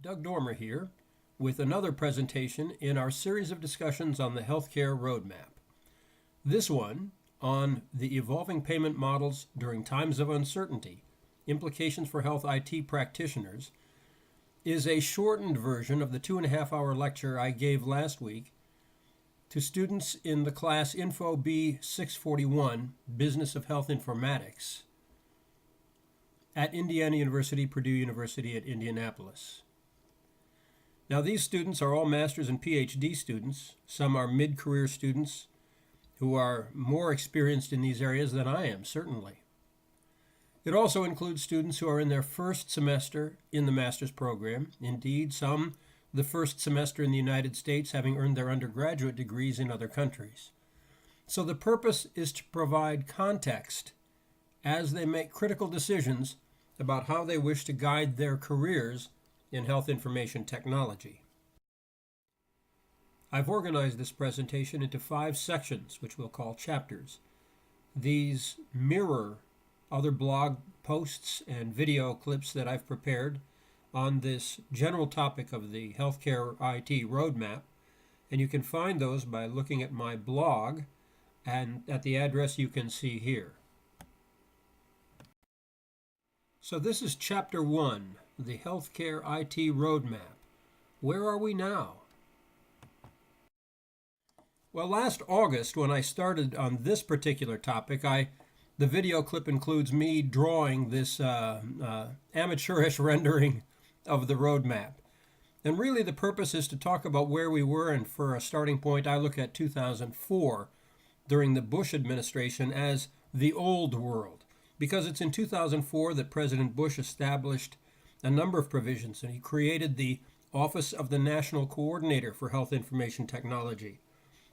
Doug Dormer here with another presentation in our series of discussions on the healthcare roadmap. This one on the evolving payment models during times of uncertainty, implications for health IT practitioners, is a shortened version of the 2.5-hour lecture I gave last week to students in the class Info B 641, Business of Health Informatics, at Indiana University, Purdue University at Indianapolis. Now, these students are all master's and PhD students. Some are mid-career students who are more experienced in these areas than I am, certainly. It also includes students who are in their first semester in the master's program. Indeed, some the first semester in the United States, having earned their undergraduate degrees in other countries. So the purpose is to provide context as they make critical decisions about how they wish to guide their careers in health information technology. I've organized this presentation into 5 sections, which we'll call chapters. These mirror other blog posts and video clips that I've prepared on this general topic of the healthcare IT roadmap, and you can find those by looking at my blog and at the address you can see here. So this is Chapter 1, the Healthcare IT Roadmap. Where are we now? Well, last August, when I started on this particular topic, the video clip includes me drawing this amateurish rendering of the roadmap. And really the purpose is to talk about where we were, and for a starting point, I look at 2004 during the Bush administration as the old world, because it's in 2004 that President Bush established a number of provisions, and he created the Office of the National Coordinator for Health Information Technology.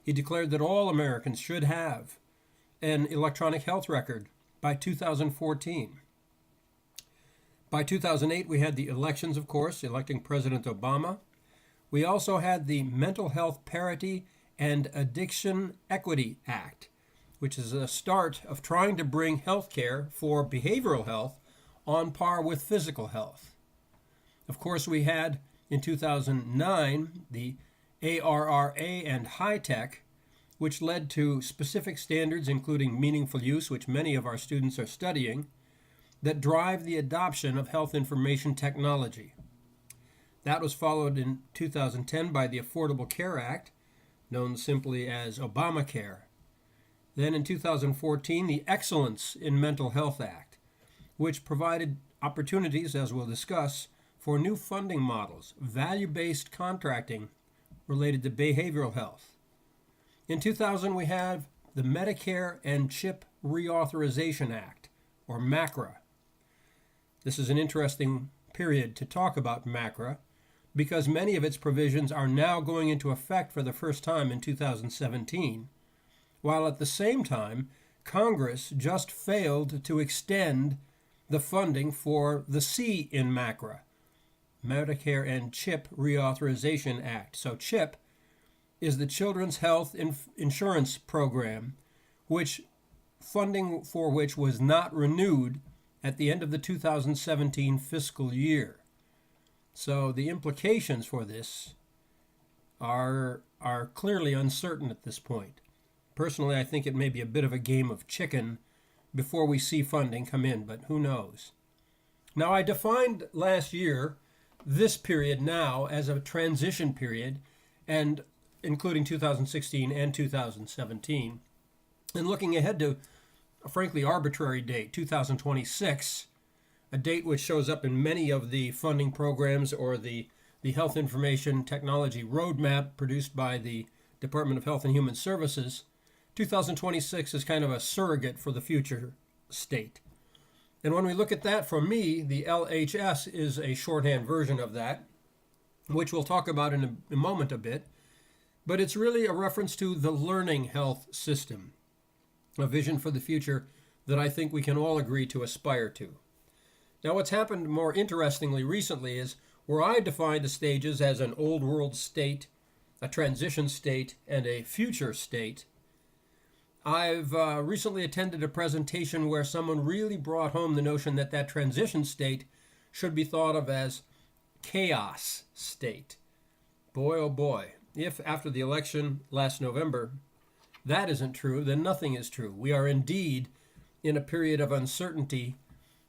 He declared that all Americans should have an electronic health record by 2014. By 2008, we had the elections, of course, electing President Obama. We also had the Mental Health Parity and Addiction Equity Act, which is a start of trying to bring health care for behavioral health on par with physical health. Of course, we had, in 2009, the ARRA and high-tech, which led to specific standards, including meaningful use, which many of our students are studying, that drive the adoption of health information technology. That was followed in 2010 by the Affordable Care Act, known simply as Obamacare. Then in 2014, the Excellence in Mental Health Act, which provided opportunities, as we'll discuss, for new funding models, value-based contracting related to behavioral health. In 2000, we have the Medicare and Chip Reauthorization Act, or MACRA. This is an interesting period to talk about MACRA because many of its provisions are now going into effect for the first time in 2017, while at the same time, Congress just failed to extend the funding for the C in MACRA, Medicare and Chip Reauthorization Act. So CHIP is the Children's Health Insurance Program, which funding for which was not renewed at the end of the 2017 fiscal year. So the implications for this are clearly uncertain at this point. Personally, I think it may be a bit of a game of chicken before we see funding come in, but who knows? Now, I defined last year this period now as a transition period, and including 2016 and 2017, and looking ahead to a frankly arbitrary date, 2026, a date which shows up in many of the funding programs or the Health Information Technology Roadmap produced by the Department of Health and Human Services. 2026 is kind of a surrogate for the future state. And when we look at that, for me, the LHS is a shorthand version of that, which we'll talk about in a moment a bit. But it's really a reference to the learning health system, a vision for the future that I think we can all agree to aspire to. Now, what's happened more interestingly recently is where I define the stages as an old world state, a transition state, and a future state. I've recently attended a presentation where someone really brought home the notion that that transition state should be thought of as chaos state. Boy, oh boy, if after the election last November that isn't true, then nothing is true. We are indeed in a period of uncertainty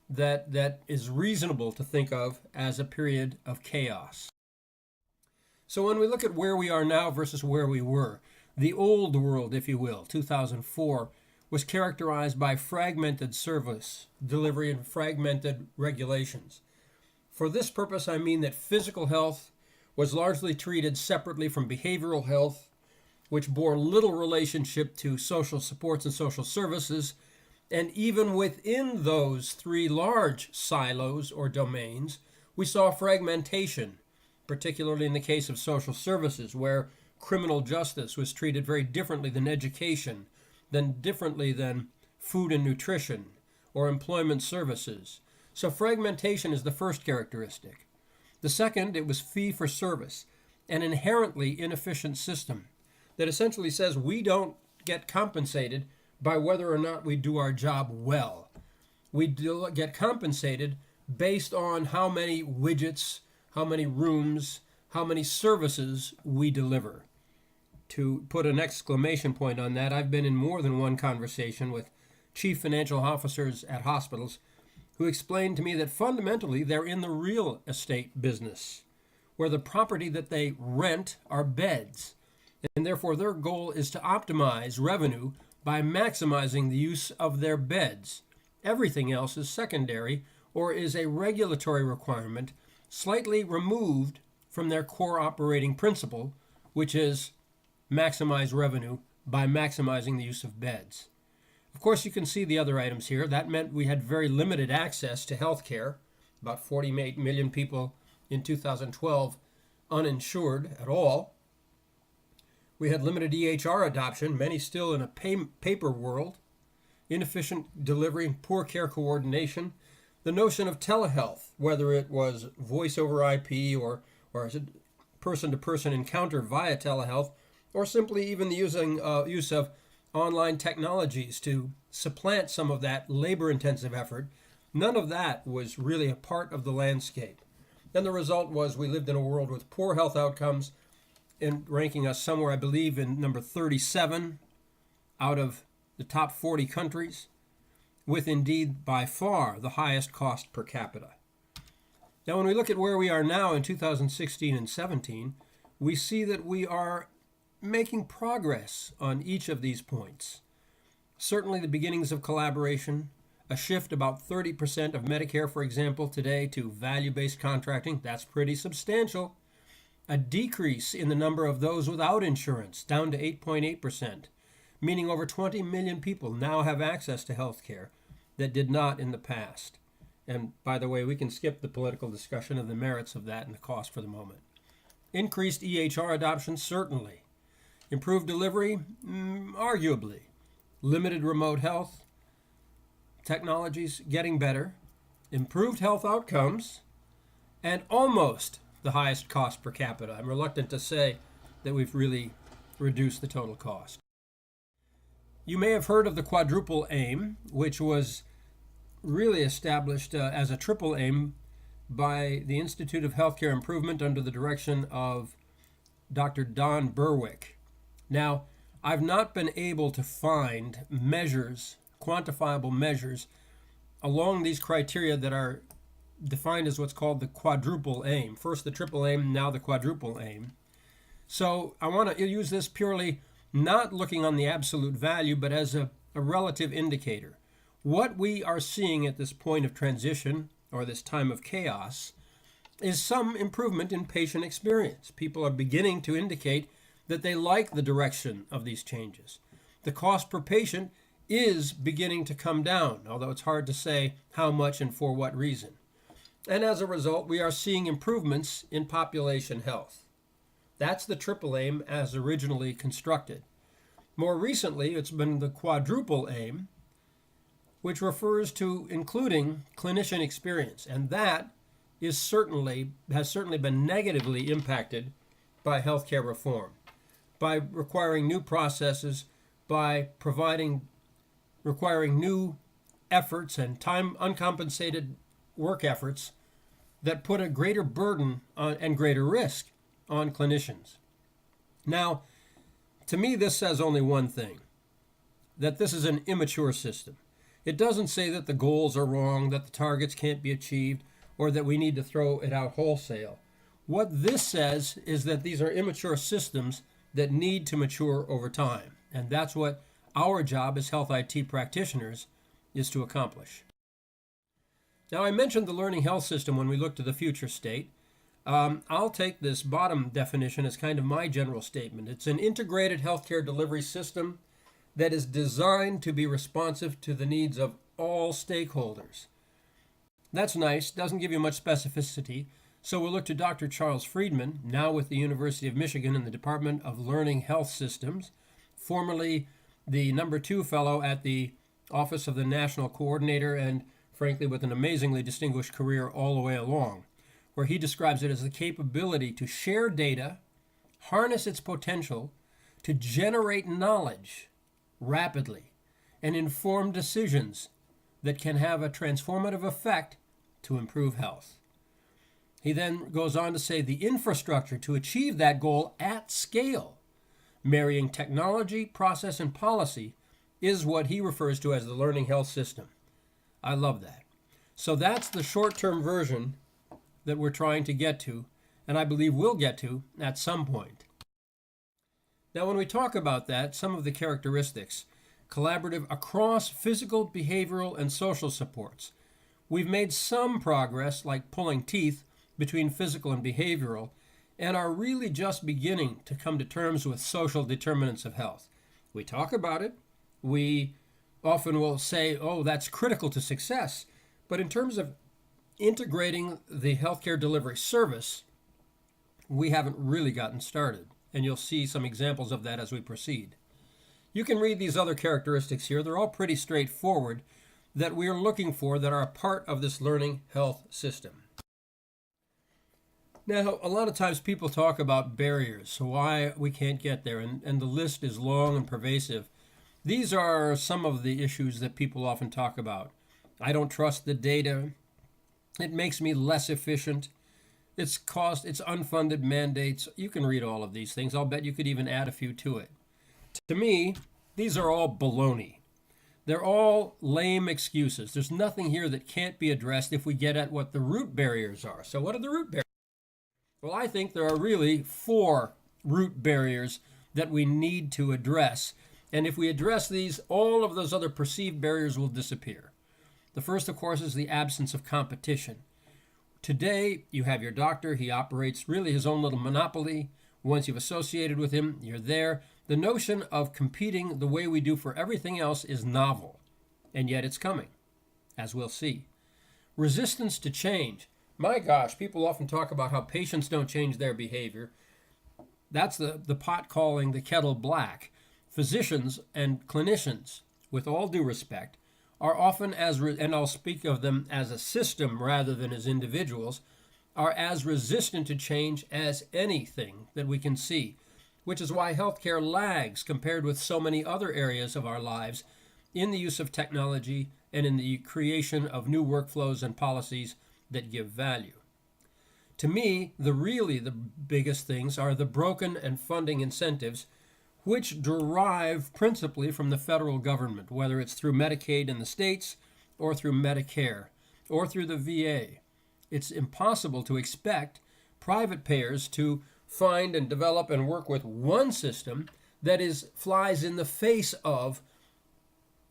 that is reasonable to think of as a period of chaos. So when we look at where we are now versus where we were, the old world, if you will, 2004, was characterized by fragmented service delivery and fragmented regulations. For this purpose, I mean that physical health was largely treated separately from behavioral health, which bore little relationship to social supports and social services. And even within those three large silos or domains, we saw fragmentation, particularly in the case of social services, where criminal justice was treated very differently than education, differently than food and nutrition or employment services. So fragmentation is the first characteristic. The second, it was fee for service, an inherently inefficient system that essentially says we don't get compensated by whether or not we do our job well. We get compensated based on how many widgets, how many rooms, how many services we deliver. To put an exclamation point on that, I've been in more than one conversation with chief financial officers at hospitals who explained to me that fundamentally they're in the real estate business, where the property that they rent are beds, and therefore their goal is to optimize revenue by maximizing the use of their beds. Everything else is secondary or is a regulatory requirement slightly removed from their core operating principle, which is maximize revenue by maximizing the use of beds. Of course, you can see the other items here. That meant we had very limited access to health care, about 48 million people in 2012 uninsured at all. We had limited EHR adoption, many still in a paper world, inefficient delivery, poor care coordination, the notion of telehealth, whether it was voice over IP or person-to-person encounter via telehealth, or simply even the use of online technologies to supplant some of that labor-intensive effort. None of that was really a part of the landscape. And the result was we lived in a world with poor health outcomes, ranking us somewhere, I believe, in number 37 out of the top 40 countries, with indeed by far the highest cost per capita. Now, when we look at where we are now in 2016 and 17, we see that we are making progress on each of these points. Certainly the beginnings of collaboration, a shift about 30% of Medicare, for example, today to value-based contracting. That's pretty substantial. A decrease in the number of those without insurance, down to 8.8%, meaning over 20 million people now have access to health care that did not in the past. And by the way, we can skip the political discussion of the merits of that and the cost for the moment. Increased EHR adoption, certainly. Improved delivery, arguably. Limited remote health, technologies getting better. Improved health outcomes, and almost the highest cost per capita. I'm reluctant to say that we've really reduced the total cost. You may have heard of the quadruple aim, which was really established as a triple aim by the Institute of Healthcare Improvement under the direction of Dr. Don Berwick. Now, I've not been able to find measures, quantifiable measures, along these criteria that are defined as what's called the quadruple aim. First the triple aim, now the quadruple aim. So I want to use this purely not looking on the absolute value, but as a relative indicator. What we are seeing at this point of transition, or this time of chaos, is some improvement in patient experience. People are beginning to indicate that they like the direction of these changes. The cost per patient is beginning to come down, although it's hard to say how much and for what reason. And as a result, we are seeing improvements in population health. That's the triple aim as originally constructed. More recently, it's been the quadruple aim, which refers to including clinician experience, and that has certainly been negatively impacted by healthcare reform, by requiring new processes, by requiring new efforts and time uncompensated work efforts that put a greater burden on, and greater risk on clinicians. Now, to me, this says only one thing, that this is an immature system. It doesn't say that the goals are wrong, that the targets can't be achieved, or that we need to throw it out wholesale. What this says is that these are immature systems that need to mature over time. And that's what our job as health IT practitioners is to accomplish. Now, I mentioned the learning health system when we look to the future state. I'll take this bottom definition as kind of my general statement. It's an integrated healthcare delivery system that is designed to be responsive to the needs of all stakeholders. That's nice, doesn't give you much specificity, so we'll look to Dr. Charles Friedman, now with the University of Michigan in the Department of Learning Health Systems, formerly the #2 fellow at the Office of the National Coordinator, and frankly with an amazingly distinguished career all the way along, where he describes it as the capability to share data, harness its potential to generate knowledge rapidly, and inform decisions that can have a transformative effect to improve health. He then goes on to say the infrastructure to achieve that goal at scale, marrying technology, process, and policy, is what he refers to as the learning health system. I love that. So that's the short-term version that we're trying to get to, and I believe we'll get to at some point. Now, when we talk about that, some of the characteristics, collaborative across physical, behavioral, and social supports. We've made some progress, like pulling teeth, between physical and behavioral, and are really just beginning to come to terms with social determinants of health. We talk about it. We often will say, oh, that's critical to success. But in terms of integrating the healthcare delivery service, we haven't really gotten started. And you'll see some examples of that as we proceed. You can read these other characteristics here. They're all pretty straightforward that we are looking for that are a part of this learning health system. Now, a lot of times people talk about barriers, so why we can't get there, and the list is long and pervasive. These are some of the issues that people often talk about. I don't trust the data. It makes me less efficient. It's cost, it's unfunded mandates. You can read all of these things. I'll bet you could even add a few to it. To me, these are all baloney. They're all lame excuses. There's nothing here that can't be addressed if we get at what the root barriers are. So what are the root barriers? Well, I think there are really 4 root barriers that we need to address. And if we address these, all of those other perceived barriers will disappear. The first, of course, is the absence of competition. Today, you have your doctor. He operates really his own little monopoly. Once you've associated with him, you're there. The notion of competing the way we do for everything else is novel, and yet it's coming, as we'll see. Resistance to change. My gosh, people often talk about how patients don't change their behavior. That's the pot calling the kettle black. Physicians and clinicians, with all due respect, are often and I'll speak of them as a system rather than as individuals, are as resistant to change as anything that we can see, which is why healthcare lags compared with so many other areas of our lives in the use of technology and in the creation of new workflows and policies that give value. To me, the biggest things are the broken and funding incentives, which derive principally from the federal government, whether it's through Medicaid in the states or through Medicare or through the VA. It's impossible to expect private payers to find and develop and work with one system that flies in the face of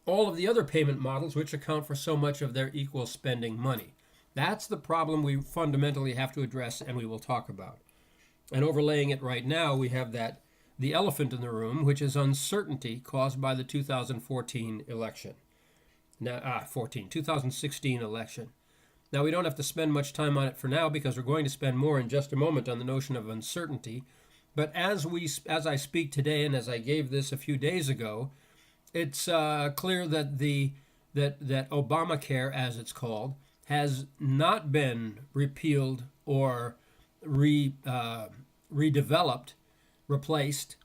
all of the other payment models which account for so much of their equal spending money. That's the problem we fundamentally have to address and we will talk about. And overlaying it right now, we have the elephant in the room, which is uncertainty caused by the 2014 election. 2016 election. Now, we don't have to spend much time on it for now because we're going to spend more in just a moment on the notion of uncertainty. But as I speak today and as I gave this a few days ago, it's clear that that Obamacare, as it's called, has not been repealed or redeveloped, replaced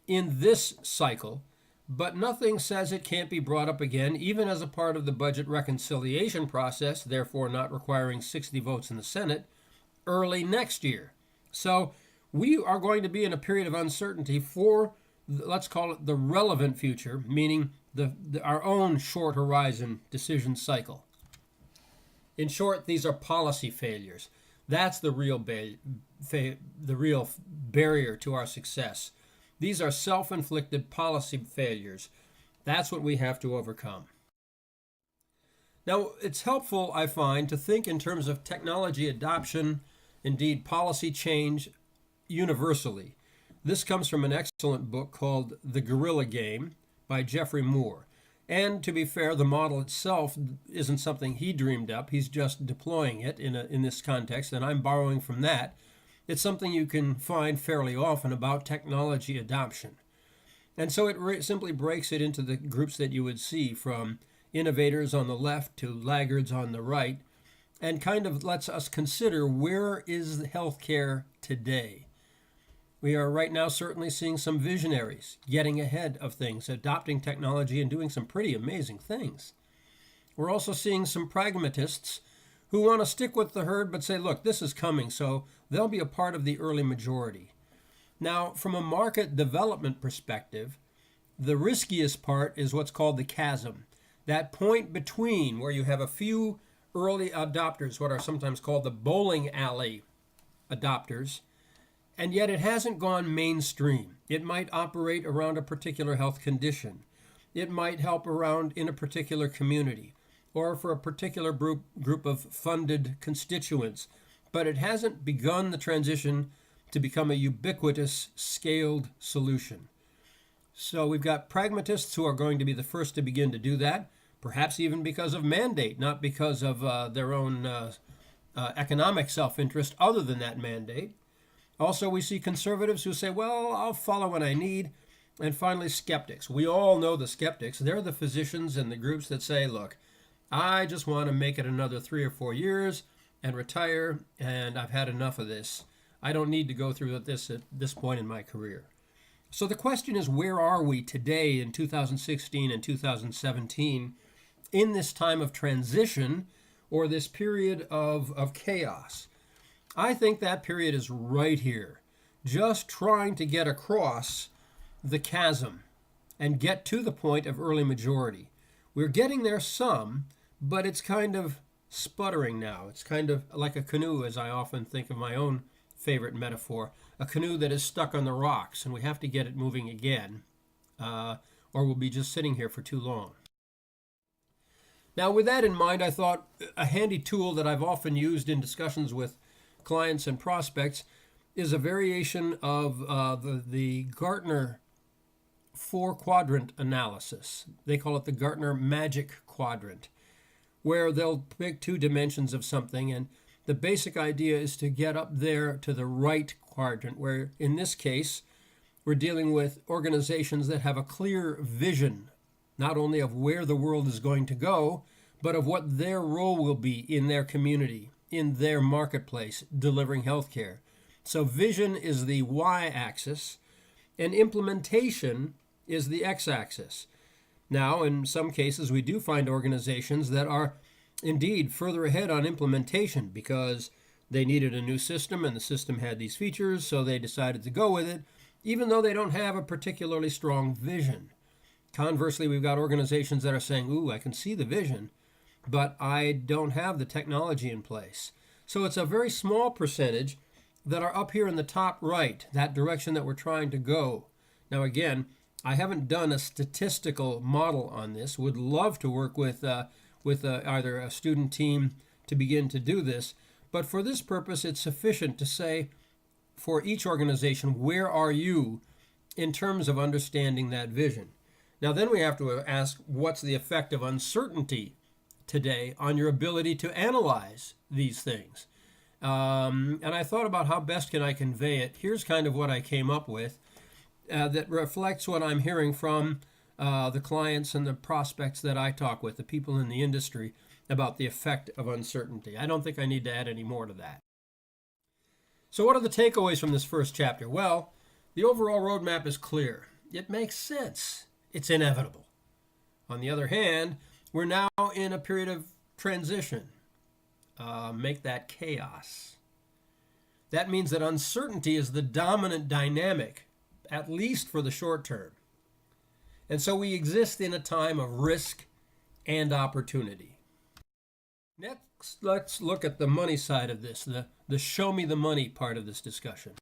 in this cycle, but nothing says it can't be brought up again, even as a part of the budget reconciliation process, therefore not requiring 60 votes in the Senate, early next year. So we are going to be in a period of uncertainty for, let's call it the relevant future, meaning our own short horizon decision cycle. In short, these are policy failures. That's the real barrier to our success. These are self-inflicted policy failures. That's what we have to overcome. Now, it's helpful, I find, to think in terms of technology adoption, indeed policy change universally. This comes from an excellent book called The Guerrilla Game by Geoffrey Moore. And to be fair, the model itself isn't something he dreamed up. He's just deploying it in this context, and I'm borrowing from that. It's something you can find fairly often about technology adoption. And so it simply breaks it into the groups that you would see, from innovators on the left to laggards on the right, and kind of lets us consider, where is healthcare today? We are right now certainly seeing some visionaries getting ahead of things, adopting technology and doing some pretty amazing things. We're also seeing some pragmatists who want to stick with the herd but say, look, this is coming, so they'll be a part of the early majority. Now, from a market development perspective, the riskiest part is what's called the chasm. That point between where you have a few early adopters, what are sometimes called the bowling alley adopters, and yet it hasn't gone mainstream. It might operate around a particular health condition. It might help around in a particular community or for a particular group of funded constituents, but it hasn't begun the transition to become a ubiquitous, scaled solution. So we've got pragmatists who are going to be the first to begin to do that, perhaps even because of mandate, not because of their own economic self-interest other than that mandate. Also, we see conservatives who say, well, I'll follow what I need. And finally, skeptics. We all know the skeptics. They're the physicians and the groups that say, look, I just want to make it another 3 or 4 years and retire, and I've had enough of this. I don't need to go through this at this point in my career. So the question is, where are we today in 2016 and 2017 in this time of transition, or this period of chaos? I think that period is right here, just trying to get across the chasm and get to the point of early majority. We're getting there some, but it's kind of sputtering now. It's kind of like a canoe, as I often think of my own favorite metaphor, a canoe that is stuck on the rocks, and we have to get it moving again, or we'll be just sitting here for too long. Now, with that in mind, I thought a handy tool that I've often used in discussions with clients and prospects is a variation of the Gartner 4-quadrant analysis. They call it the Gartner Magic Quadrant, where they'll pick 2 dimensions of something, and the basic idea is to get up there to the right quadrant, where in this case we're dealing with organizations that have a clear vision, not only of where the world is going to go, but of what their role will be in their community, in their marketplace, delivering healthcare. So vision is the y-axis, and implementation is the x-axis. Now, in some cases, we do find organizations that are indeed further ahead on implementation because they needed a new system and the system had these features, so they decided to go with it, even though they don't have a particularly strong vision. Conversely, we've got organizations that are saying, ooh, I can see the vision, but I don't have the technology in place. So it's a very small percentage that are up here in the top right, that direction that we're trying to go. Now again, I haven't done a statistical model on this. Would love to work with either a student team to begin to do this, but for this purpose it's sufficient to say for each organization, where are you in terms of understanding that vision? Now then we have to ask, what's the effect of uncertainty today on your ability to analyze these things? And I thought about how best can I convey it. Here's kind of what I came up with that reflects what I'm hearing from the clients and the prospects that I talk with, the people in the industry, about the effect of uncertainty. I don't think I need to add any more to that. So what are the takeaways from this first chapter? Well, the overall roadmap is clear. It makes sense. It's inevitable. On the other hand, we're now in a period of transition. Make that chaos. That means that uncertainty is the dominant dynamic, at least for the short term. And so we exist in a time of risk and opportunity. Next, let's look at the money side of this, the show me the money part of this discussion.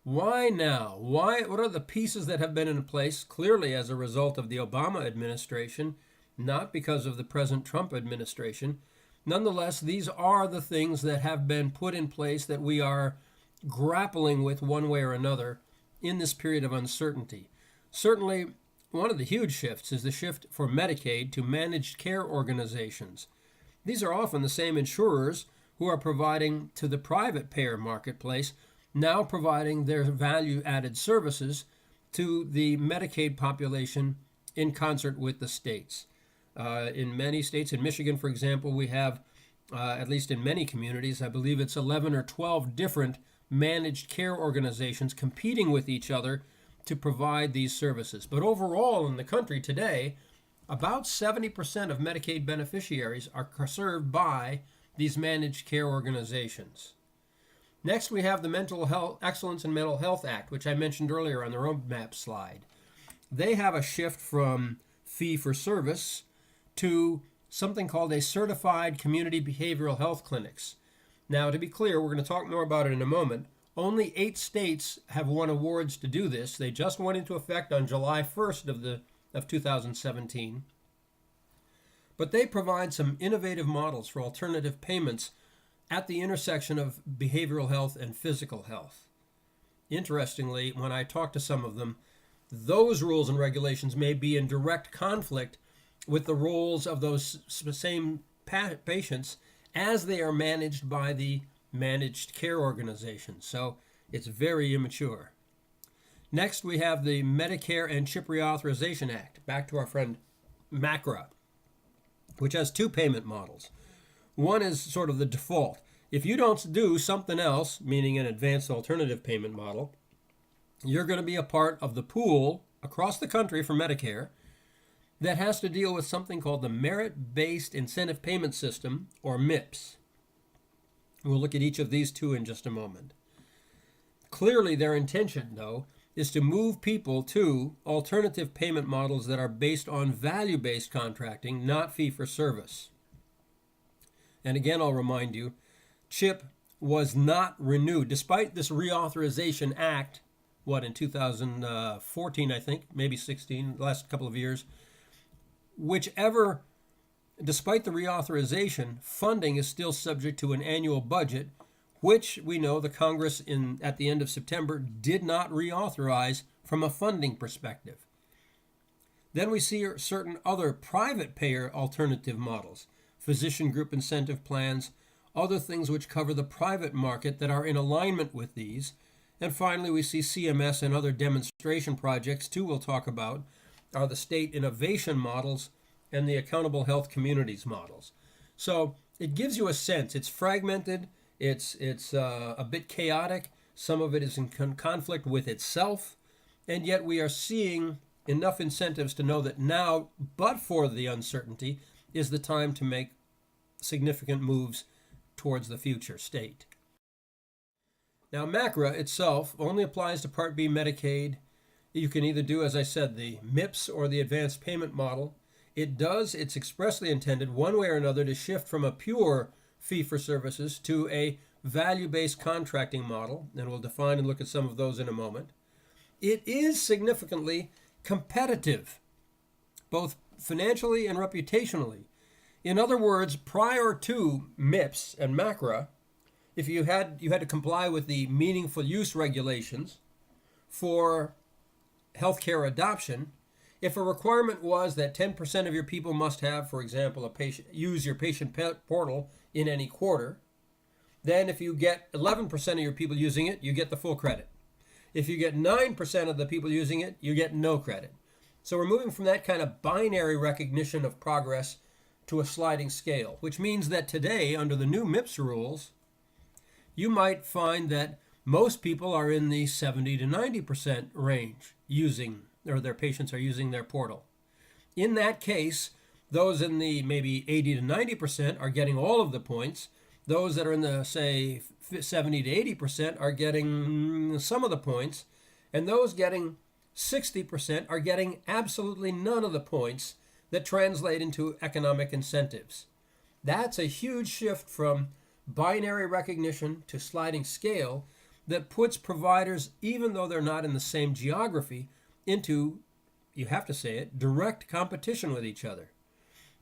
Why now? What are the pieces that have been in place clearly as a result of the Obama administration, not because of the present Trump administration? Nonetheless, these are the things that have been put in place that we are grappling with one way or another in this period of uncertainty. Certainly, one of the huge shifts is the shift for Medicaid to managed care organizations. These are often the same insurers who are providing to the private payer marketplace, now providing their value-added services to the Medicaid population in concert with the states. In many states, in Michigan, for example, we have, at least in many communities, I believe it's 11 or 12 different managed care organizations competing with each other to provide these services. But overall in the country today, about 70% of Medicaid beneficiaries are served by these managed care organizations. Next, we have the Mental Health Excellence in Mental Health Act, which I mentioned earlier on the roadmap slide. They have a shift from fee-for-service to something called a certified community behavioral health clinics. Now, to be clear, we're going to talk more about it in a moment. Only 8 states have won awards to do this. They just went into effect on July 1st of 2017. But they provide some innovative models for alternative payments at the intersection of behavioral health and physical health. Interestingly, when I talk to some of them, those rules and regulations may be in direct conflict with the roles of those same patients as they are managed by the managed care organizations. So it's very immature. Next, we have the Medicare and CHIP Reauthorization Act, back to our friend MACRA, which has 2 payment models. One is sort of the default. If you don't do something else, meaning an advanced alternative payment model, you're going to be a part of the pool across the country for Medicare that has to deal with something called the Merit-Based Incentive Payment System, or MIPS. We'll look at each of these 2 in just a moment. Clearly, their intention, though, is to move people to alternative payment models that are based on value-based contracting, not fee-for-service. And again, I'll remind you, CHIP was not renewed. Despite this Reauthorization Act, in 2014, I think, maybe 16, the last couple of years, despite the reauthorization, funding is still subject to an annual budget, which we know the Congress at the end of September did not reauthorize from a funding perspective. Then we see certain other private payer alternative models, physician group incentive plans, other things which cover the private market that are in alignment with these. And finally, we see CMS and other demonstration projects, too, we'll talk about, are the state innovation models and the accountable health communities models. So it gives you a sense. It's fragmented. It's a bit chaotic. Some of it is in conflict with itself. And yet we are seeing enough incentives to know that now, but for the uncertainty, is the time to make significant moves towards the future state. Now, MACRA itself only applies to Part B Medicaid. You can either do, as I said, the MIPS or the advanced payment model. It's expressly intended one way or another to shift from a pure fee-for-services to a value-based contracting model, and we'll define and look at some of those in a moment. It is significantly competitive, both financially and reputationally. In other words, prior to MIPS and MACRA, if you had to comply with the meaningful use regulations for healthcare adoption, if a requirement was that 10% of your people must have, for example, use your patient portal in any quarter, then if you get 11% of your people using it, you get the full credit. If you get 9% of the people using it, you get no credit. So we're moving from that kind of binary recognition of progress to a sliding scale, which means that today, under the new MIPS rules, you might find that most people are in the 70 to 90% range using or their patients are using their portal. In that case, those in the maybe 80 to 90% are getting all of the points. Those that are in the, say, 70 to 80% are getting some of the points. And those getting 60% are getting absolutely none of the points that translate into economic incentives. That's a huge shift from binary recognition to sliding scale that puts providers, even though they're not in the same geography, into, you have to say it, direct competition with each other.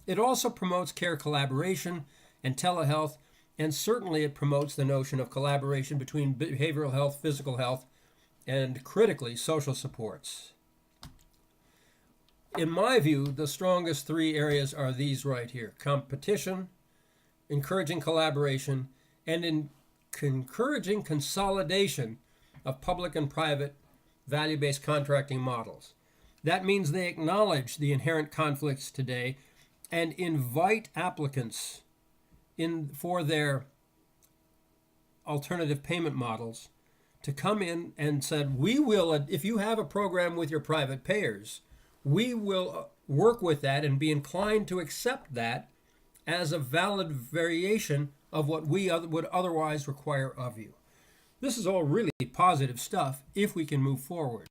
It also promotes care collaboration and telehealth, and certainly it promotes the notion of collaboration between behavioral health, physical health, and critically, social supports. In my view, the strongest three areas are these right here: competition, encouraging collaboration, and encouraging consolidation of public and private value-based contracting models. That means they acknowledge the inherent conflicts today and invite applicants for their alternative payment models to come in and said, we will, if you have a program with your private payers, we will work with that and be inclined to accept that as a valid variation of what we would otherwise require of you. This is all really positive stuff if we can move forward.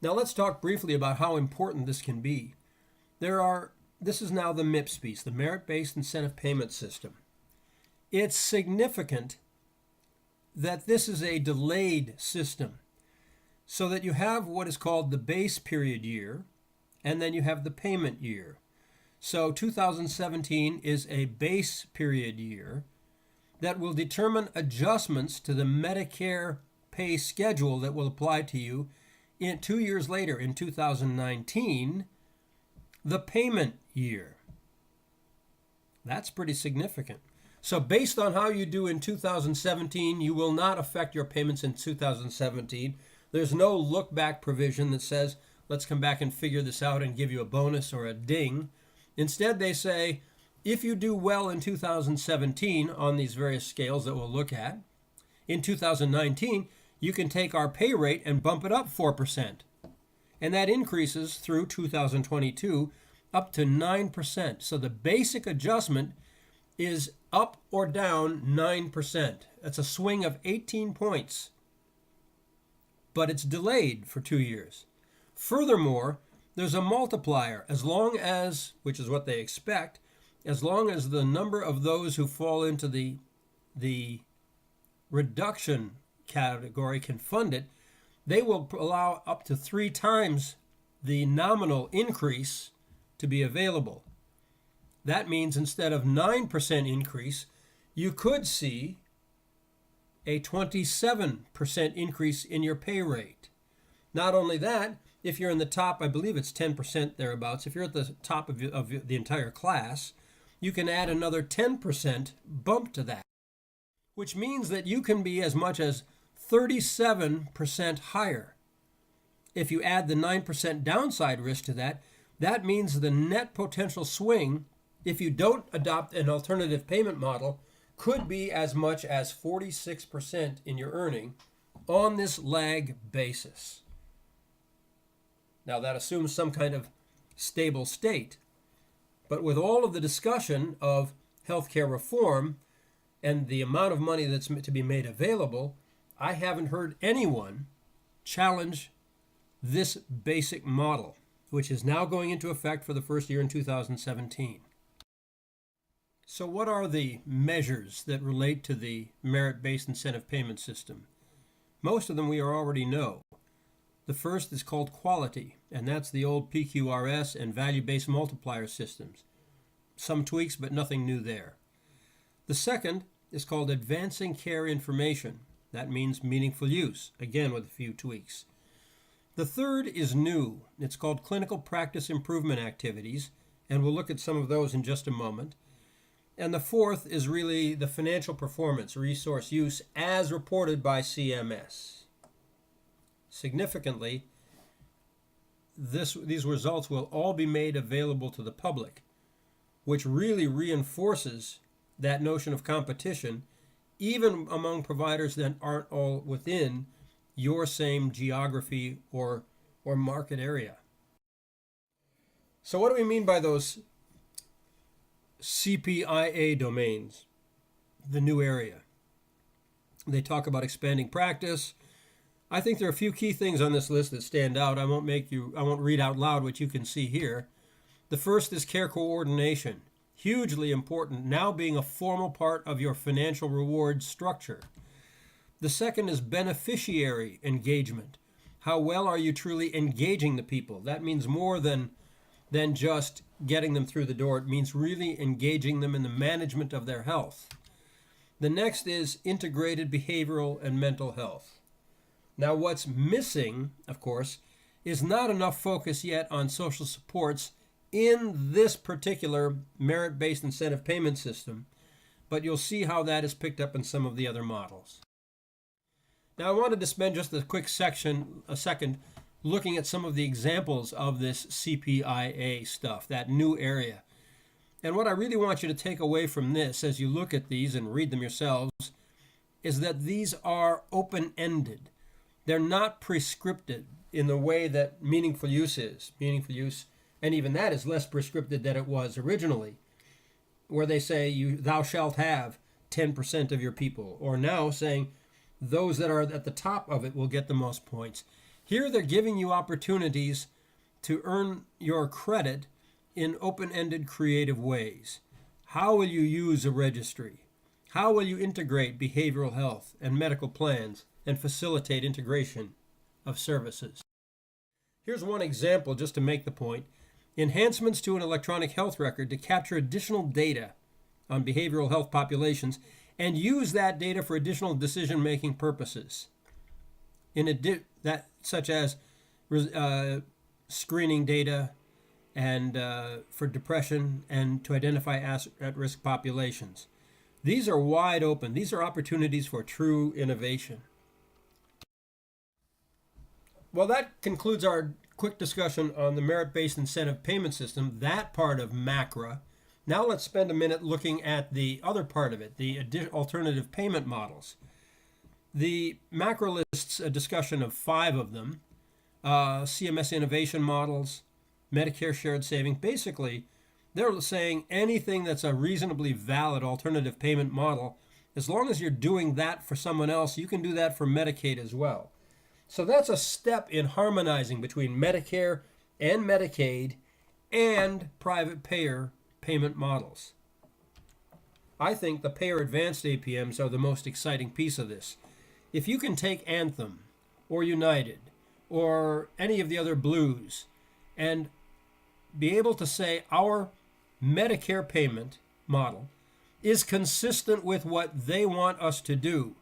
Now let's talk briefly about how important this can be. This is now the MIPS piece, the Merit-Based Incentive Payment System. It's significant that this is a delayed system, so that you have what is called the base period year, and then you have the payment year. So 2017 is a base period year that will determine adjustments to the Medicare pay schedule that will apply to you 2 years later in 2019, the payment year. That's pretty significant. So based on how you do in 2017, you will not affect your payments in 2017. There's no look back provision that says, let's come back and figure this out and give you a bonus or a ding. Instead, they say, if you do well in 2017 on these various scales that we'll look at, in 2019, you can take our pay rate and bump it up 4%. And that increases through 2022 up to 9%. So the basic adjustment is up or down 9%. That's a swing of 18 points. But it's delayed for 2 years. Furthermore, there's a multiplier. As long as, which is what they expect, as long as the number of those who fall into the reduction category can fund it, they will allow up to 3 times the nominal increase to be available. That means instead of 9% increase, you could see a 27% increase in your pay rate. Not only that, if you're in the top, I believe it's 10% thereabouts, if you're at the top of the entire class, you can add another 10% bump to that, which means that you can be as much as 37% higher. If you add the 9% downside risk to that, that means the net potential swing, if you don't adopt an alternative payment model, could be as much as 46% in your earning on this lag basis. Now that assumes some kind of stable state. But with all of the discussion of healthcare reform and the amount of money that's to be made available, I haven't heard anyone challenge this basic model, which is now going into effect for the first year in 2017. So what are the measures that relate to the merit-based incentive payment system? Most of them we already know. The first is called quality, and that's the old PQRS and value-based multiplier systems. Some tweaks, but nothing new there. The second is called advancing care information. That means meaningful use, again with a few tweaks. The third is new. It's called clinical practice improvement activities, and we'll look at some of those in just a moment. And the fourth is really the financial performance resource use as reported by CMS. Significantly, these results will all be made available to the public, which really reinforces that notion of competition, even among providers that aren't all within your same geography or market area. So what do we mean by those CPIA domains, the new area? They talk about expanding practice. I think there are a few key things on this list that stand out. I won't read out loud what you can see here. The first is care coordination, hugely important, now being a formal part of your financial reward structure. The second is beneficiary engagement. How well are you truly engaging the people? That means more than just getting them through the door. It means really engaging them in the management of their health. The next is integrated behavioral and mental health. Now, what's missing, of course, is not enough focus yet on social supports in this particular merit-based incentive payment system, but you'll see how that is picked up in some of the other models. Now, I wanted to spend just a second, looking at some of the examples of this CPIA stuff, that new area. And what I really want you to take away from this as you look at these and read them yourselves is that these are open-ended. They're not prescripted in the way that meaningful use is. Meaningful use, and even that is less prescripted than it was originally, where they say thou shalt have 10% of your people, or now saying those that are at the top of it will get the most points. Here they're giving you opportunities to earn your credit in open-ended creative ways. How will you use a registry? How will you integrate behavioral health and medical plans and facilitate integration of services? Here's one example just to make the point. Enhancements to an electronic health record to capture additional data on behavioral health populations and use that data for additional decision-making purposes, such as screening data and for depression and to identify at-risk populations. These are wide open. These are opportunities for true innovation. Well, that concludes our quick discussion on the merit-based incentive payment system, that part of MACRA. Now let's spend a minute looking at the other part of it, the alternative payment models. The MACRA lists a discussion of 5 of them, CMS innovation models, Medicare shared saving. Basically, they're saying anything that's a reasonably valid alternative payment model, as long as you're doing that for someone else, you can do that for Medicaid as well. So that's a step in harmonizing between Medicare and Medicaid and private payer payment models. I think the payer advanced APMs are the most exciting piece of this. If you can take Anthem or United or any of the other blues and be able to say our Medicare payment model is consistent with what they want us to do,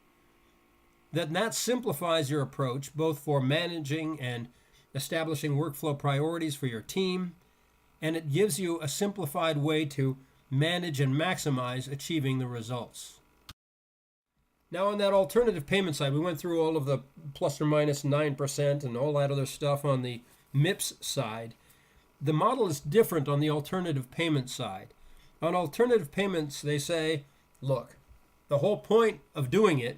then that simplifies your approach both for managing and establishing workflow priorities for your team, and it gives you a simplified way to manage and maximize achieving the results. Now on that alternative payment side, we went through all of the plus or minus 9% and all that other stuff on the MIPS side. The model is different on the alternative payment side. On alternative payments, they say, look, the whole point of doing it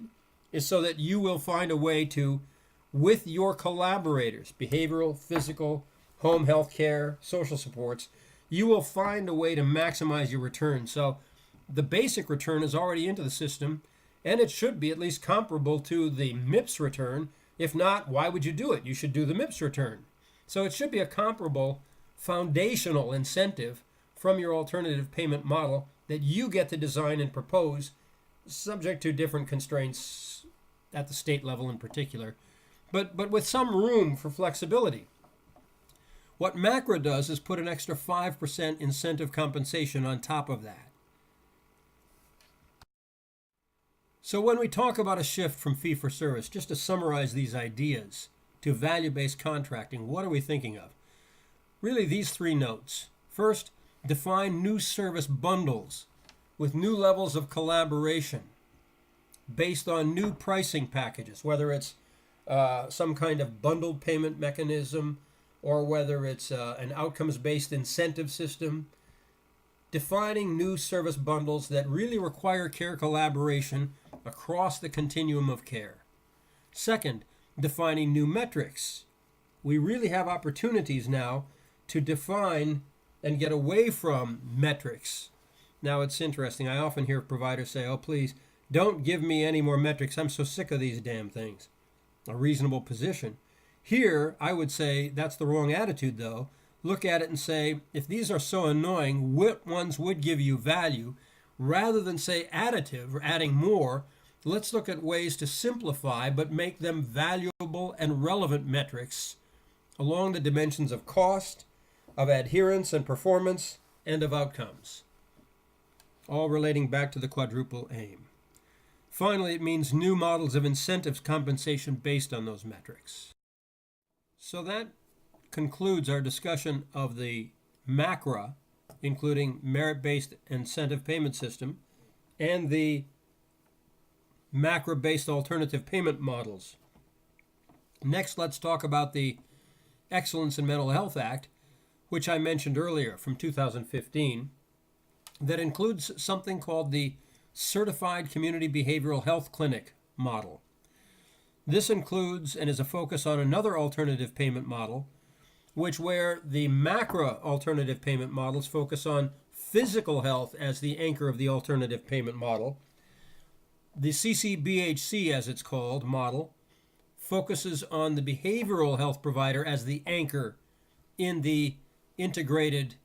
is so that you will find a way to, with your collaborators, behavioral, physical, home health care, social supports, you will find a way to maximize your return. So the basic return is already into the system, and it should be at least comparable to the MIPS return. If not, why would you do it? You should do the MIPS return. So it should be a comparable foundational incentive from your alternative payment model that you get to design and propose, subject to different constraints at the state level in particular, but with some room for flexibility. What MACRA does is put an extra 5% incentive compensation on top of that. So when we talk about a shift from fee-for-service, just to summarize these ideas, to value-based contracting, what are we thinking of? Really, these 3 notes. First, define new service bundles with new levels of collaboration based on new pricing packages, whether it's some kind of bundled payment mechanism or whether it's an outcomes-based incentive system. Defining new service bundles that really require care collaboration across the continuum of care. Second, defining new metrics. We really have opportunities now to define and get away from metrics. Now, it's interesting. I often hear providers say, oh, please, don't give me any more metrics. I'm so sick of these damn things. A reasonable position. Here, I would say that's the wrong attitude, though. Look at it and say, if these are so annoying, what ones would give you value? Rather than say additive or adding more, let's look at ways to simplify but make them valuable and relevant metrics along the dimensions of cost, of adherence and performance, and of outcomes, all relating back to the quadruple aim. Finally, it means new models of incentives compensation based on those metrics. So that concludes our discussion of the MACRA, including merit-based incentive payment system, and the MACRA-based alternative payment models. Next, let's talk about the Excellence in Mental Health Act, which I mentioned earlier from 2015, that includes something called the Certified Community Behavioral Health Clinic model. This includes and is a focus on another alternative payment model, where the MACRA alternative payment models focus on physical health as the anchor of the alternative payment model. The CCBHC, as it's called, model focuses on the behavioral health provider as the anchor in the integrated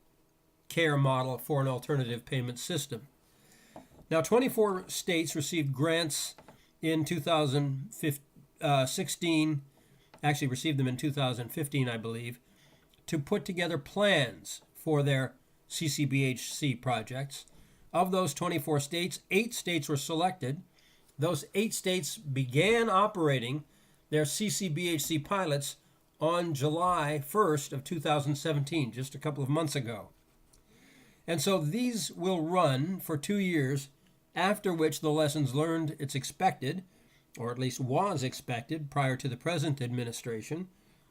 care model for an alternative payment system. Now, 24 states received grants in 2016, actually received them in 2015, I believe, to put together plans for their CCBHC projects. Of those 24 states, 8 states were selected. Those 8 states began operating their CCBHC pilots on July 1st of 2017, just a couple of months ago. And so these will run for 2 years, after which the lessons learned, it's expected, or at least was expected prior to the present administration,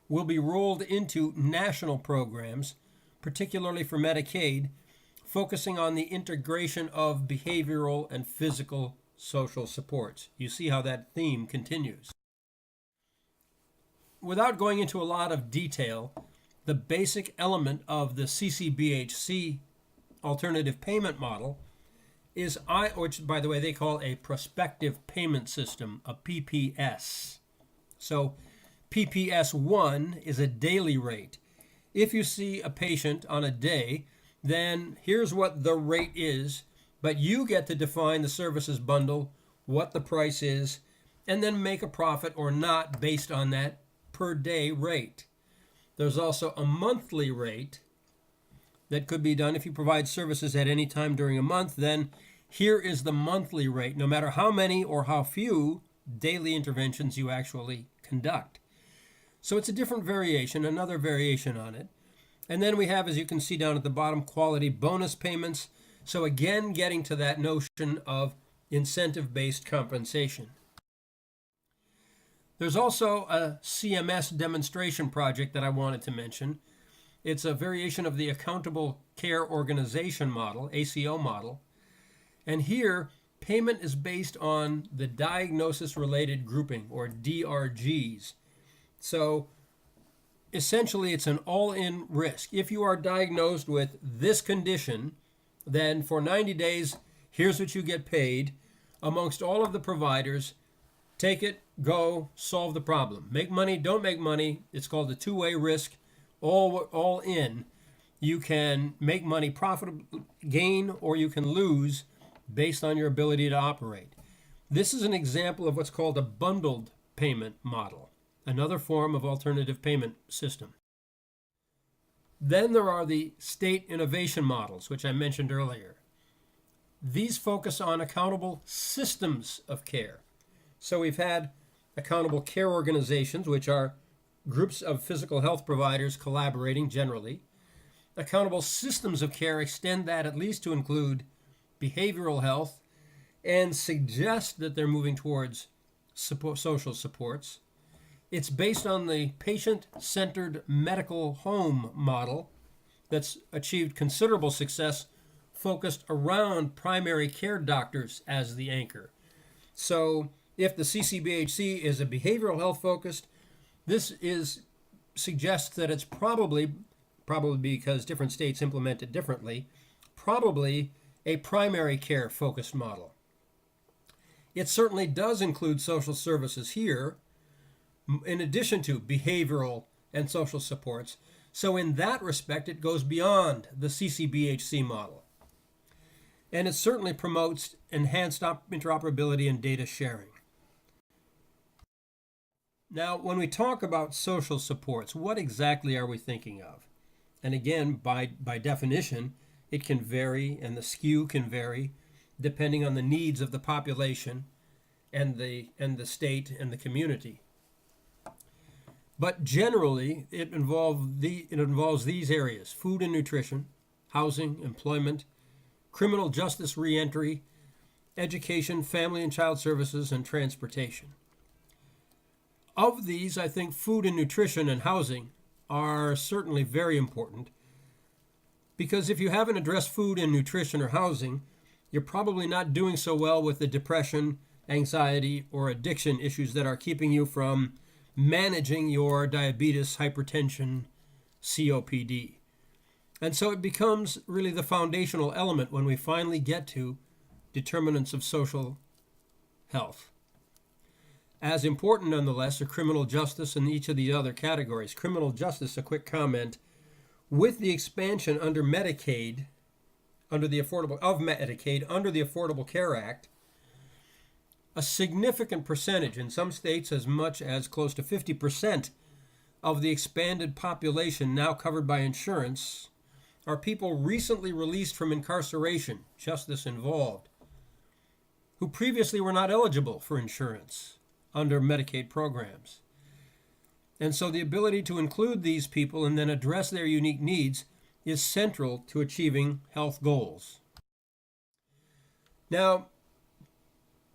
will be rolled into national programs, particularly for Medicaid, focusing on the integration of behavioral and physical social supports. You see how that theme continues. Without going into a lot of detail, the basic element of the CCBHC alternative payment model is, which by the way they call a prospective payment system, a PPS. So PPS 1 is a daily rate. If you see a patient on a day, then here's what the rate is, but you get to define the services bundle, what the price is, and then make a profit or not based on that per day rate. There's also a monthly rate that could be done if you provide services at any time during a month. Then here is the monthly rate, no matter how many or how few daily interventions you actually conduct. So it's a different variation, another variation on it. And then we have, as you can see down at the bottom, quality bonus payments. So again, getting to that notion of incentive-based compensation. There's also a CMS demonstration project that I wanted to mention. It's a variation of the Accountable Care Organization model, ACO model. And here, payment is based on the diagnosis-related grouping, or DRGs. So essentially, it's an all-in risk. If you are diagnosed with this condition, then for 90 days, here's what you get paid. Amongst all of the providers, take it, go, solve the problem. Make money, don't make money. It's called a two-way risk, all in. You can make money, profitable, gain, or you can lose based on your ability to operate. This is an example of what's called a bundled payment model, another form of alternative payment system. Then there are the state innovation models, which I mentioned earlier. These focus on accountable systems of care. So we've had accountable care organizations, which are groups of physical health providers collaborating generally. Accountable systems of care extend that at least to include behavioral health and suggest that they're moving towards social supports. It's based on the patient-centered medical home model that's achieved considerable success, focused around primary care doctors as the anchor. So if the CCBHC is a behavioral health focused, Suggests that it's probably because different states implement it differently, probably a primary care focused model. It certainly does include social services here, in addition to behavioral and social supports. So in that respect, it goes beyond the CCBHC model. And it certainly promotes enhanced interoperability and data sharing. Now, when we talk about social supports, what exactly are we thinking of? And again, by definition, it can vary, and the skew can vary depending on the needs of the population and the state and the community. But generally, it involves these areas: food and nutrition, housing, employment, criminal justice reentry, education, family and child services, and transportation. Of these, I think food and nutrition and housing are certainly very important, because if you haven't addressed food and nutrition or housing, you're probably not doing so well with the depression, anxiety, or addiction issues that are keeping you from managing your diabetes, hypertension, COPD. And so it becomes really the foundational element when we finally get to determinants of social health. As important, nonetheless, are criminal justice and each of the other categories. Criminal justice, a quick comment, with the expansion under Medicaid, under the Affordable Care Act, a significant percentage, in some states as much as close to 50% of the expanded population now covered by insurance, are people recently released from incarceration, justice involved, who previously were not eligible for insurance under Medicaid programs. And so the ability to include these people and then address their unique needs is central to achieving health goals. Now,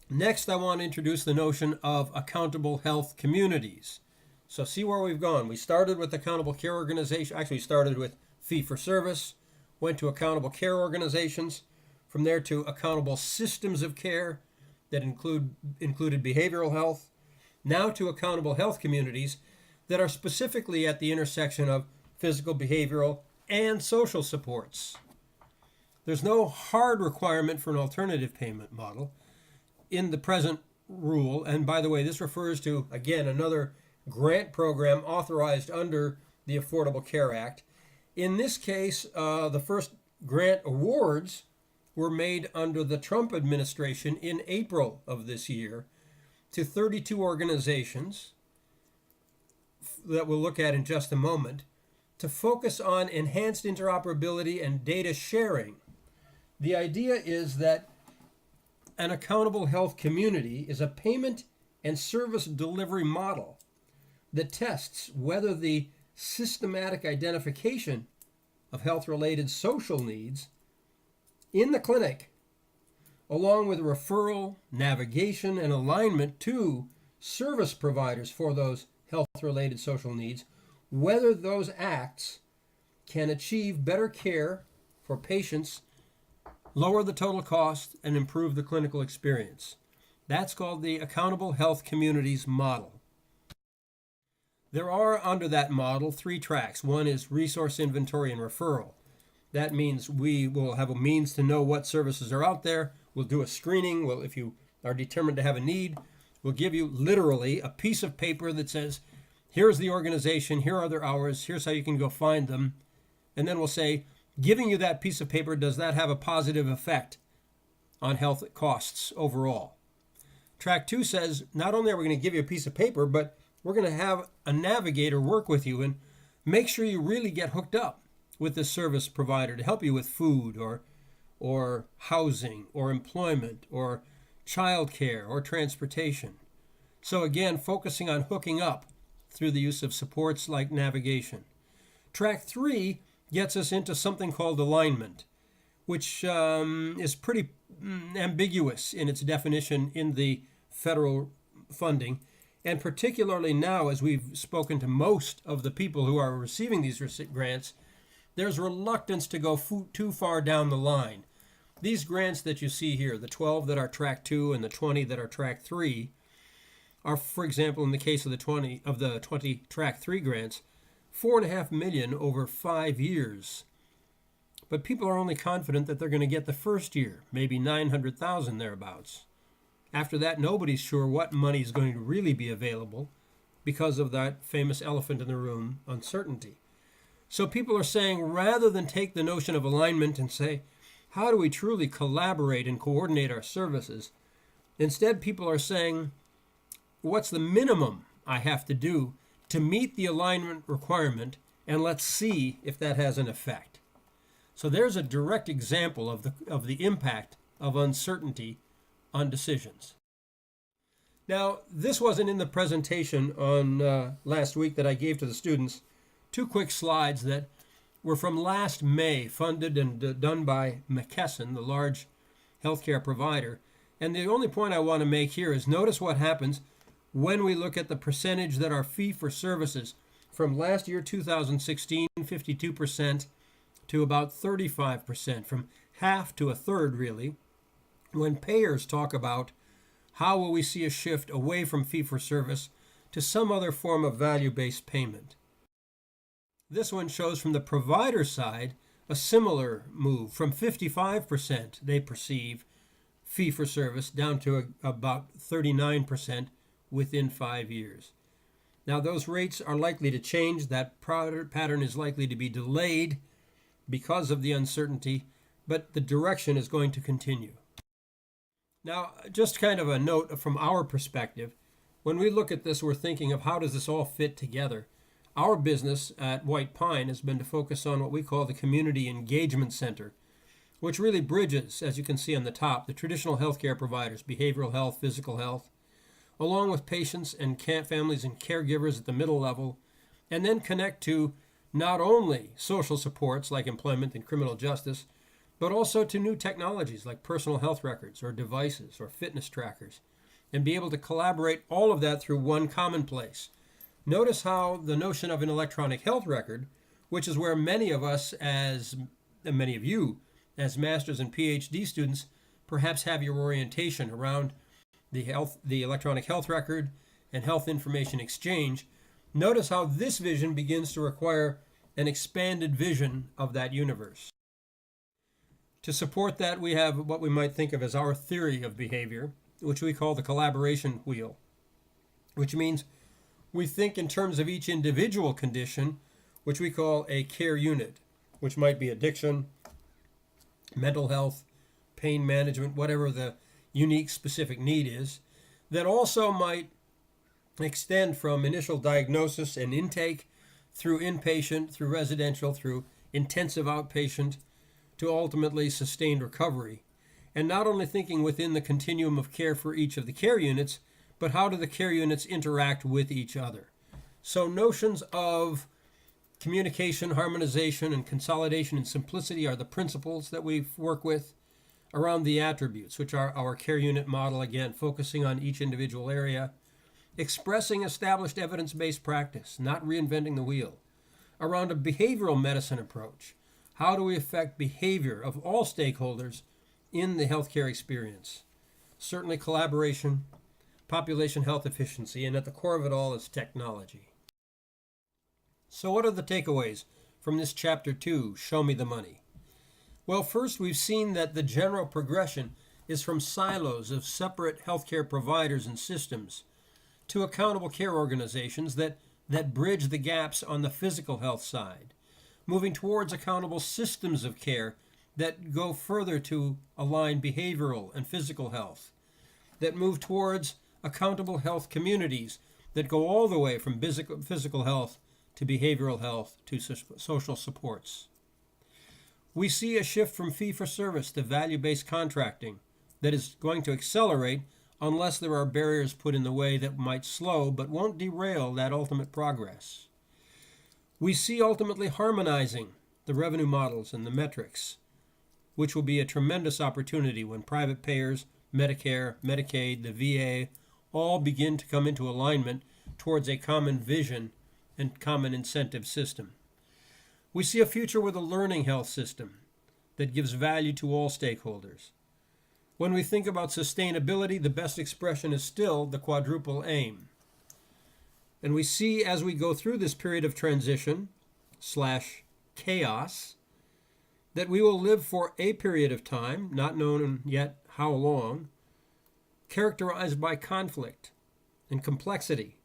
next I want to introduce the notion of accountable health communities. So see where we've gone. We started with accountable care organization. Actually, started with fee-for-service, went to accountable care organizations, from there to accountable systems of care that included behavioral health, now to accountable health communities that are specifically at the intersection of physical, behavioral, and social supports. There's no hard requirement for an alternative payment model in the present rule, and by the way, this refers to, again, another grant program authorized under the Affordable Care Act. In this case, the first grant awards were made under the Trump administration in April of this year to 32 organizations that we'll look at in just a moment, to focus on enhanced interoperability and data sharing. The idea is that an accountable health community is a payment and service delivery model that tests whether the systematic identification of health-related social needs in the clinic, along with referral, navigation, and alignment to service providers for those health-related social needs, whether those acts can achieve better care for patients, lower the total cost, and improve the clinical experience. That's called the Accountable Health Communities model. There are, under that model, 3 tracks. One is resource inventory and referral. That means we will have a means to know what services are out there. We'll do a screening. Well, if you are determined to have a need, we'll give you literally a piece of paper that says, here's the organization, here are their hours, here's how you can go find them. And then we'll say, giving you that piece of paper, does that have a positive effect on health costs overall? Track 2 says, not only are we going to give you a piece of paper, but we're going to have a navigator work with you and make sure you really get hooked up with the service provider to help you with food or housing or employment or childcare or transportation. So again, focusing on hooking up through the use of supports like navigation. Track 3 gets us into something called alignment, which is pretty ambiguous in its definition in the federal funding. And particularly now, as we've spoken to most of the people who are receiving these grants, there's reluctance to go too far down the line. These grants that you see here, the 12 that are track 2 and the 20 that are track 3, are, for example, in the case of the 20 Track 3 grants, $4.5 million over 5 years. But people are only confident that they're going to get the first year, maybe 900,000 thereabouts. After that, nobody's sure what money is going to really be available because of that famous elephant in the room, uncertainty. So people are saying, rather than take the notion of alignment and say, how do we truly collaborate and coordinate our services? Instead, people are saying, what's the minimum I have to do to meet the alignment requirement, and let's see if that has an effect. So there's a direct example of the impact of uncertainty on decisions. Now, this wasn't in the presentation on last week that I gave to the students. 2 quick slides that were from last May, funded and done by McKesson, the large healthcare provider. And the only point I want to make here is notice what happens when we look at the percentage that are fee-for-services from last year, 2016, 52%, to about 35%, from half to a third, really, when payers talk about how will we see a shift away from fee-for-service to some other form of value-based payment. This one shows from the provider side a similar move from 55% they perceive fee-for-service down to about 39% within 5 years. Now those rates are likely to change. That pattern is likely to be delayed because of the uncertainty, but the direction is going to continue. Now, just kind of a note from our perspective, when we look at this, we're thinking of how does this all fit together. Our business at White Pine has been to focus on what we call the Community Engagement Center, which really bridges, as you can see on the top, the traditional healthcare providers, behavioral health, physical health, along with patients and families and caregivers at the middle level, and then connect to not only social supports like employment and criminal justice, but also to new technologies like personal health records or devices or fitness trackers, and be able to collaborate all of that through one common place. Notice how the notion of an electronic health record, which is where many of us, and many of you, as master's and PhD students, perhaps have your orientation around the electronic health record and health information exchange. Notice how this vision begins to require an expanded vision of that universe. To support that, we have what we might think of as our theory of behavior, which we call the collaboration wheel, which means we think in terms of each individual condition, which we call a care unit, which might be addiction, mental health, pain management, whatever the unique specific need is, that also might extend from initial diagnosis and intake through inpatient, through residential, through intensive outpatient, to ultimately sustained recovery. And not only thinking within the continuum of care for each of the care units, but how do the care units interact with each other? So notions of communication, harmonization, and consolidation and simplicity are the principles that we work with around the attributes, which are our care unit model, again, focusing on each individual area, expressing established evidence-based practice, not reinventing the wheel, around a behavioral medicine approach. How do we affect behavior of all stakeholders in the healthcare experience? Certainly collaboration, population health efficiency, and at the core of it all is technology. So what are the takeaways from this Chapter 2, Show Me the Money? Well, first, we've seen that the general progression is from silos of separate healthcare providers and systems to accountable care organizations that bridge the gaps on the physical health side, moving towards accountable systems of care that go further to align behavioral and physical health, that move towards accountable health communities that go all the way from physical health to behavioral health to social supports. We see a shift from fee-for-service to value-based contracting that is going to accelerate unless there are barriers put in the way that might slow but won't derail that ultimate progress. We see ultimately harmonizing the revenue models and the metrics, which will be a tremendous opportunity when private payers, Medicare, Medicaid, the VA, all begin to come into alignment towards a common vision and common incentive system. We see a future with a learning health system that gives value to all stakeholders. When we think about sustainability, the best expression is still the quadruple aim. And we see as we go through this period of transition / chaos that we will live for a period of time, not known yet how long, characterized by conflict and complexity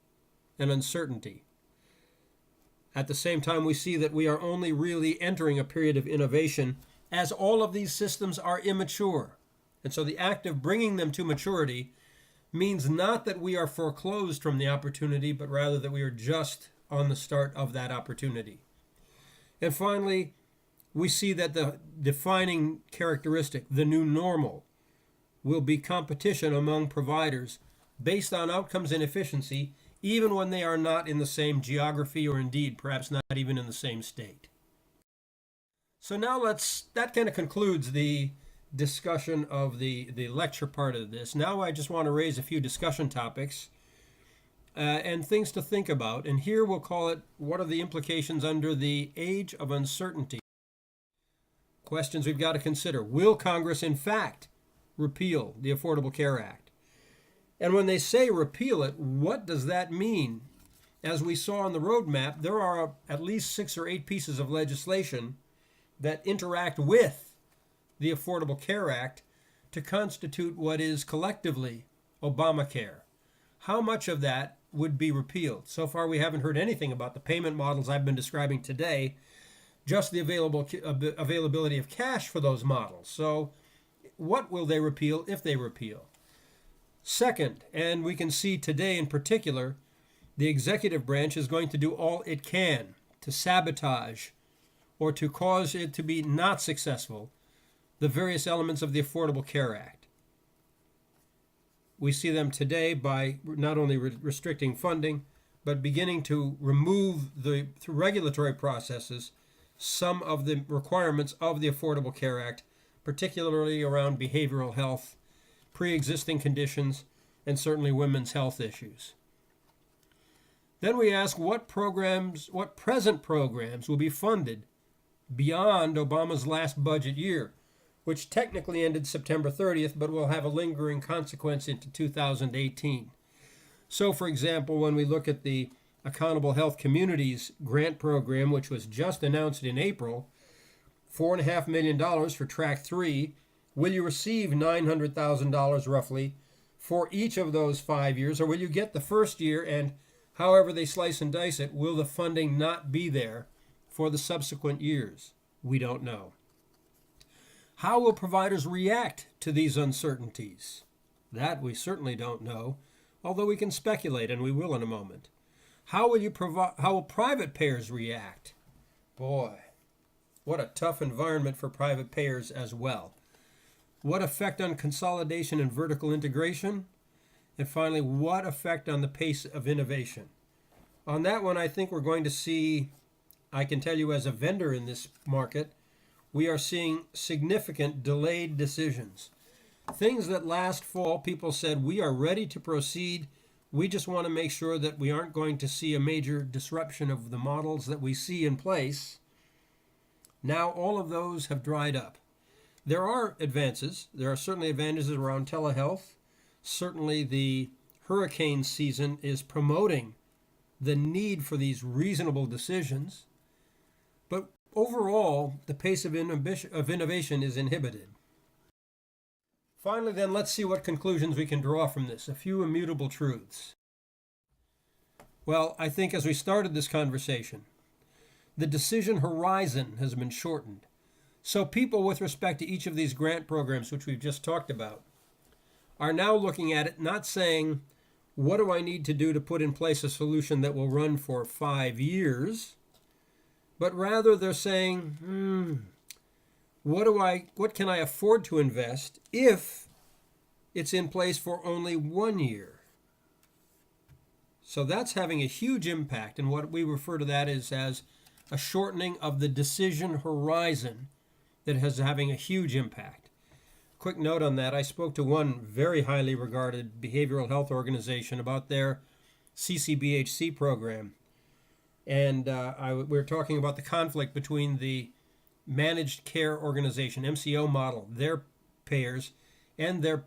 and uncertainty. At the same time, we see that we are only really entering a period of innovation as all of these systems are immature. And so the act of bringing them to maturity means not that we are foreclosed from the opportunity, but rather that we are just on the start of that opportunity. And finally, we see that the defining characteristic, the new normal, will be competition among providers based on outcomes and efficiency, even when they are not in the same geography or indeed perhaps not even in the same state. So now that kind of concludes the discussion of the lecture part of this. Now I just want to raise a few discussion topics and things to think about. And here we'll call it, what are the implications under the age of uncertainty? Questions we've got to consider. Will Congress, in fact, repeal the Affordable Care Act? And when they say repeal it, what does that mean? As we saw on the roadmap, there are at least 6 or 8 pieces of legislation that interact with the Affordable Care Act to constitute what is collectively Obamacare. How much of that would be repealed? So far, we haven't heard anything about the payment models I've been describing today, just the availability of cash for those models. So what will they repeal if they repeal? Second, and we can see today in particular, the executive branch is going to do all it can to sabotage or to cause it to be not successful, the various elements of the Affordable Care Act. We see them today by not only restricting funding, but beginning to remove through regulatory processes some of the requirements of the Affordable Care Act, particularly around behavioral health, pre-existing conditions, and certainly women's health issues. Then we ask what present programs will be funded beyond Obama's last budget year, which technically ended September 30th, but will have a lingering consequence into 2018. So, for example, when we look at the Accountable Health Communities grant program, which was just announced in April, $4.5 million for Track 3, will you receive $900,000 roughly for each of those 5 years, or will you get the first year and however they slice and dice it, will the funding not be there for the subsequent years? We don't know. How will providers react to these uncertainties? That we certainly don't know, although we can speculate, and we will in a moment. How will private payers react? Boy, what a tough environment for private payers as well. What effect on consolidation and vertical integration? And finally, what effect on the pace of innovation? On that one, I think we're going to see, I can tell you as a vendor in this market, we are seeing significant delayed decisions. Things that last fall, people said, we are ready to proceed. We just want to make sure that we aren't going to see a major disruption of the models that we see in place. Now all of those have dried up. There are advances. There are certainly advantages around telehealth. Certainly the hurricane season is promoting the need for these reasonable decisions. But overall, the pace of innovation is inhibited. Finally, then, let's see what conclusions we can draw from this. A few immutable truths. Well, I think as we started this conversation, the decision horizon has been shortened. So people with respect to each of these grant programs, which we've just talked about, are now looking at it not saying, what do I need to do to put in place a solution that will run for 5 years? But rather they're saying, what can I afford to invest if it's in place for only 1 year? So that's having a huge impact, and what we refer to that is as a shortening of the decision horizon that is having a huge impact. Quick note on that, I spoke to one very highly regarded behavioral health organization about their CCBHC program. And we were talking about the conflict between the managed care organization, MCO model, their payers, and their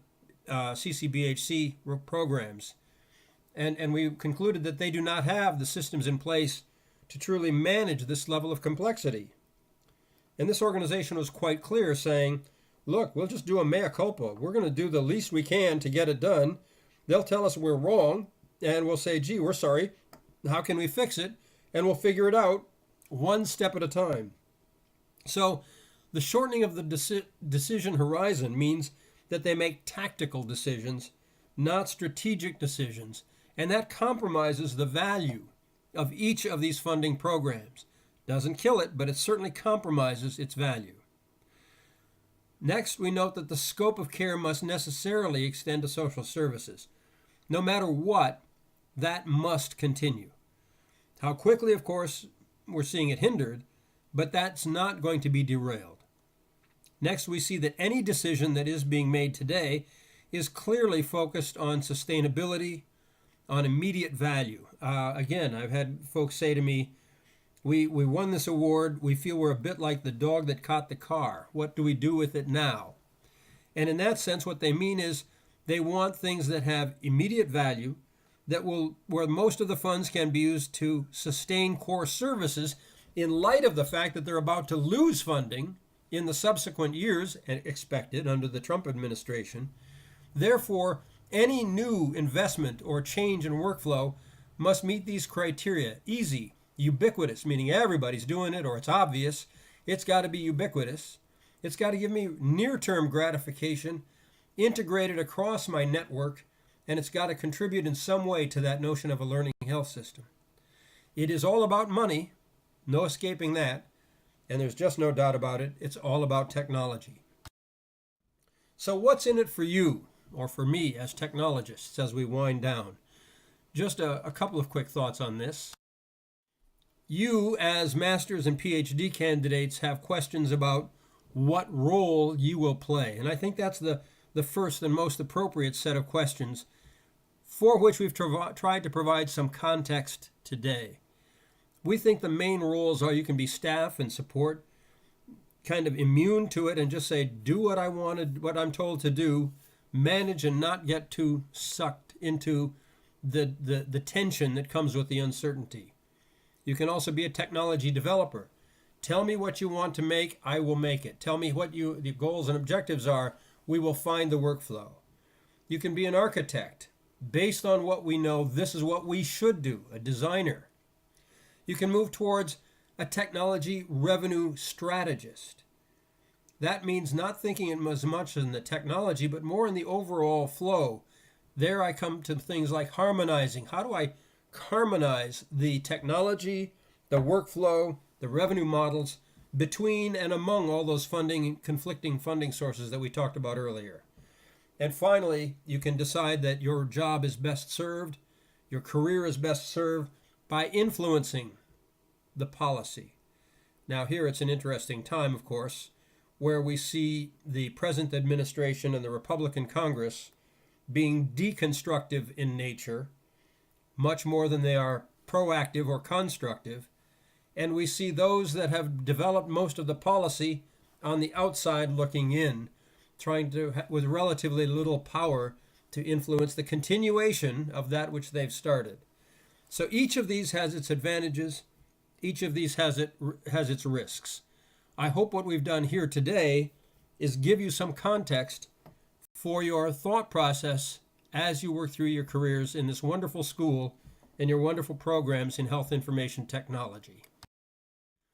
CCBHC programs. And we concluded that they do not have the systems in place to truly manage this level of complexity. And this organization was quite clear, saying, look, we'll just do a mea culpa. We're going to do the least we can to get it done. They'll tell us we're wrong, and we'll say, gee, we're sorry. How can we fix it? And we'll figure it out one step at a time. So the shortening of the decision horizon means that they make tactical decisions, not strategic decisions. And that compromises the value of each of these funding programs. Doesn't kill it, but it certainly compromises its value. Next, we note that the scope of care must necessarily extend to social services. No matter what, that must continue. How quickly, of course, we're seeing it hindered, but that's not going to be derailed. Next, we see that any decision that is being made today is clearly focused on sustainability, on immediate value. Again, I've had folks say to me, we won this award. We feel we're a bit like the dog that caught the car. What do we do with it now? And in that sense, what they mean is they want things that have immediate value, where most of the funds can be used to sustain core services in light of the fact that they're about to lose funding in the subsequent years, expected under the Trump administration. Therefore, any new investment or change in workflow must meet these criteria. Easy, ubiquitous, meaning everybody's doing it or it's obvious. It's got to be ubiquitous. It's got to give me near-term gratification, integrated across my network, and it's got to contribute in some way to that notion of a learning health system. It is all about money, no escaping that, and there's just no doubt about it. It's all about technology. So what's in it for you, or for me as technologists, as we wind down? Just a couple of quick thoughts on this. You, as master's and PhD candidates, have questions about what role you will play. And I think that's the first and most appropriate set of questions for which we've tried to provide some context today. We think the main roles are you can be staff and support, kind of immune to it and just say, do what I wanted, what I'm told to do, manage and not get too sucked into the tension that comes with the uncertainty. You can also be a technology developer. Tell me what you want to make, I will make it. Tell me what the goals and objectives are, we will find the workflow. You can be an architect. Based on what we know, this is what we should do, a designer. You can move towards a technology revenue strategist. That means not thinking as much in the technology, but more in the overall flow. There I come to things like harmonizing. How do I harmonize the technology, the workflow, the revenue models between and among all those conflicting funding sources that we talked about earlier? And finally, you can decide that your job is best served, your career is best served by influencing the policy. Now here it's an interesting time, of course, where we see the present administration and the Republican Congress being deconstructive in nature, much more than they are proactive or constructive. And we see those that have developed most of the policy on the outside looking in, trying to, with relatively little power, to influence the continuation of that which they've started. So each of these has its advantages. Each of these has its risks. I hope what we've done here today is give you some context for your thought process as you work through your careers in this wonderful school and your wonderful programs in health information technology.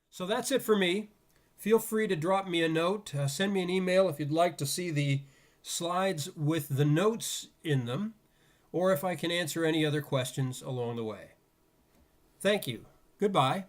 So that's it for me. Feel free to drop me a note. Send me an email if you'd like to see the slides with the notes in them, or if I can answer any other questions along the way. Thank you. Goodbye.